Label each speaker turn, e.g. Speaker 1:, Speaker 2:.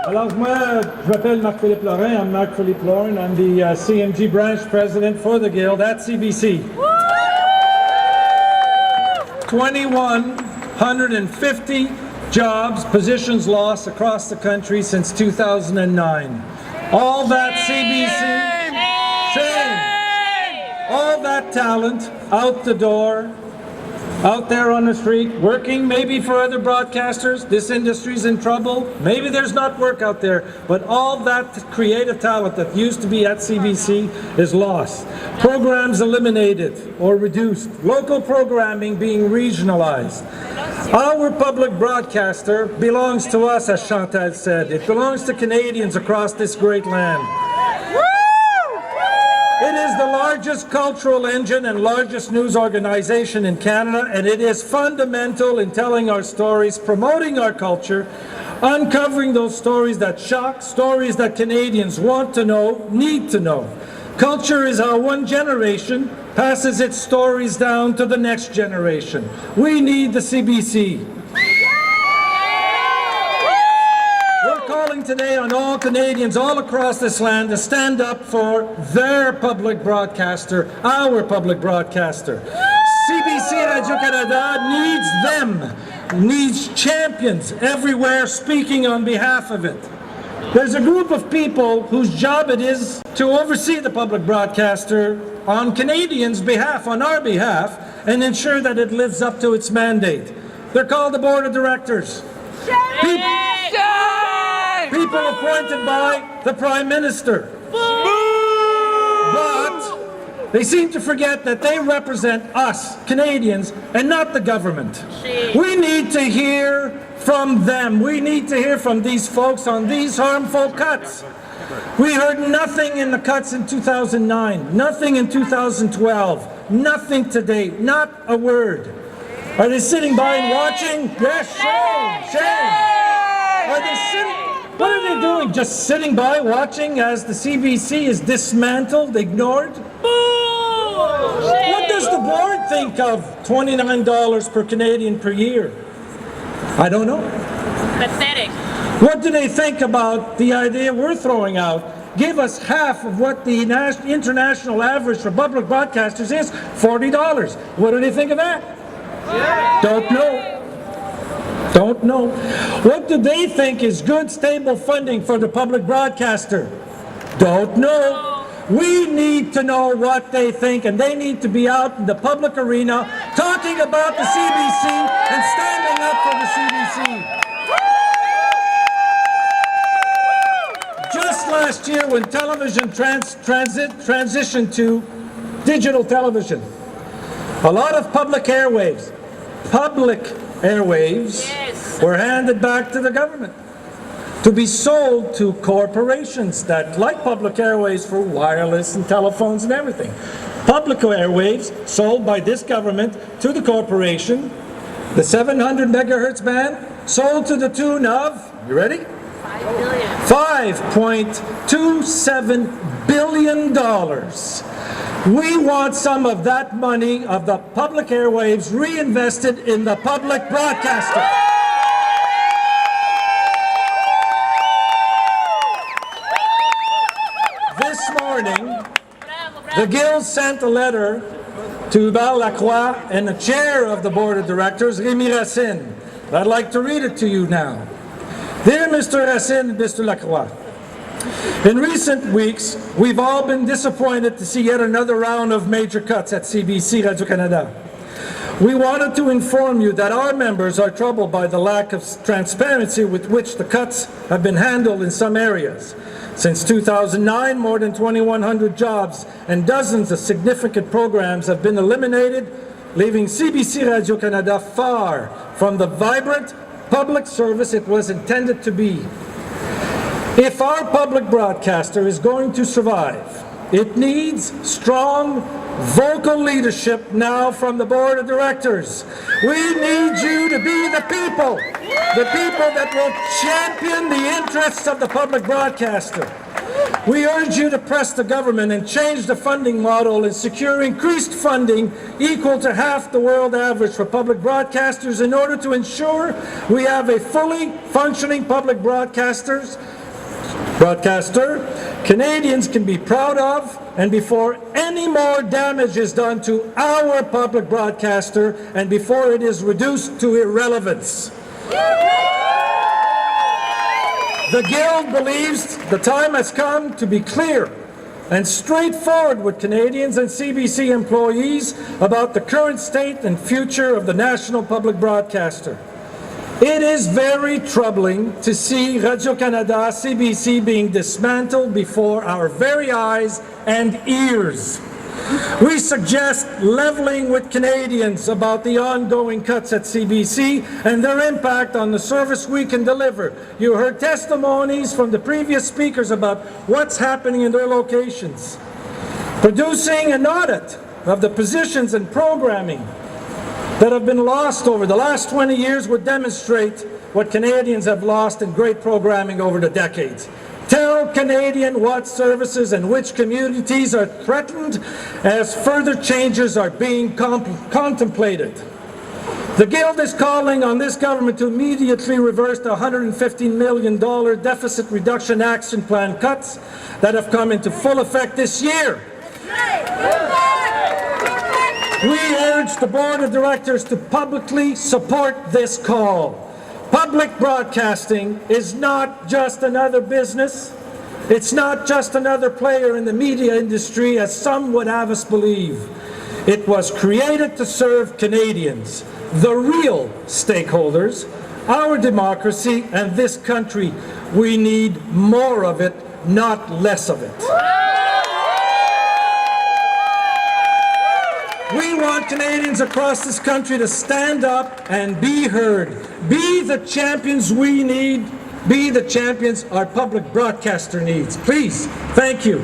Speaker 1: Alors moi, je m'appelle Marc-Philippe Laurin. I'm Marc-Philippe Laurin. I'm the CMG branch president for the Guild at CBC. 2,150 jobs, positions lost across the country since 2009. All that CBC, shame, all that talent out the door, out there on the street, working maybe for other broadcasters. This industry's in trouble. Maybe there's not work out there, but all that creative talent that used to be at CBC is lost. Programs eliminated or reduced. Local programming being regionalized. Our public broadcaster belongs to us, as Chantal said. It belongs to Canadians across this great land. It is the largest cultural engine and largest news organization in Canada, and it is fundamental in telling our stories, promoting our culture, uncovering those stories that shock, stories that Canadians want to know, need to know. Culture is how one generation passes its stories down to the next generation. We need the CBC. Today on all Canadians all across this land to stand up for their public broadcaster, our public broadcaster. CBC Radio-Canada needs them, needs champions everywhere speaking on behalf of it. There's a group of people whose job it is to oversee the public broadcaster on Canadians' behalf, on our behalf, and ensure that it lives up to its mandate. They're called the Board of Directors. People appointed by the Prime Minister. But they seem to forget that they represent us, Canadians, and not the government. We need to hear from them. We need to hear from these folks on these harmful cuts. We heard nothing in the cuts in 2009, nothing in 2012, nothing today, not a word. Are they sitting by and watching? Yes, shame, shame. Are they sitting? What are they doing? Just sitting by watching as the CBC is dismantled, ignored? What does the board think of $29 per Canadian per year? I don't know.
Speaker 2: Pathetic.
Speaker 1: What do they think about the idea we're throwing out? Give us half of what the international average for public broadcasters is, $40. What do they think of that? Yeah. Don't know. Don't know. What do they think is good, stable funding for the public broadcaster? Don't know. We need to know what they think, and they need to be out in the public arena talking about the CBC and standing up for the CBC. Just last year, when television transitioned to digital television, a lot of public airwaves were handed back to the government to be sold to corporations that like public airways for wireless and telephones and everything. Public airwaves sold by this government to the corporation, the 700 megahertz band sold to the tune of, you ready? $5.27 billion. We want some of that money of the public airwaves reinvested in the public broadcaster. This morning, the Guild sent a letter to Hubert Lacroix and the chair of the Board of Directors, Rémi Racine. I'd like to read it to you now. Dear Mr. Racine and Mr. Lacroix, in recent weeks, we've all been disappointed to see yet another round of major cuts at CBC Radio-Canada. We wanted to inform you that our members are troubled by the lack of transparency with which the cuts have been handled in some areas. Since 2009, more than 2,100 jobs and dozens of significant programs have been eliminated, leaving CBC Radio-Canada far from the vibrant public service it was intended to be. If our public broadcaster is going to survive, it needs strong, vocal leadership now from the Board of Directors. We need you to be the people that will champion the interests of the public broadcaster. We urge you to press the government and change the funding model and secure increased funding equal to half the world average for public broadcasters in order to ensure we have a fully functioning public broadcasters broadcaster Canadians can be proud of, and before any more damage is done to our public broadcaster and before it is reduced to irrelevance. The Guild believes the time has come to be clear and straightforward with Canadians and CBC employees about the current state and future of the national public broadcaster. It is very troubling to see Radio-Canada, CBC being dismantled before our very eyes and ears. We suggest leveling with Canadians about the ongoing cuts at CBC and their impact on the service we can deliver. You heard testimonies from the previous speakers about what's happening in their locations. Producing an audit of the positions and programming that have been lost over the last 20 years would demonstrate what Canadians have lost in great programming over the decades. Tell Canadian what services and which communities are threatened as further changes are being contemplated. The Guild is calling on this government to immediately reverse the $115 million deficit reduction action plan cuts that have come into full effect this year. We urge the Board of Directors to publicly support this call. Public broadcasting is not just another business. It's not just another player in the media industry, as some would have us believe. It was created to serve Canadians, the real stakeholders, our democracy, and this country. We need more of it, not less of it. We want Canadians across this country to stand up and be heard. Be the champions we need. Be the champions our public broadcaster needs. Please, thank you.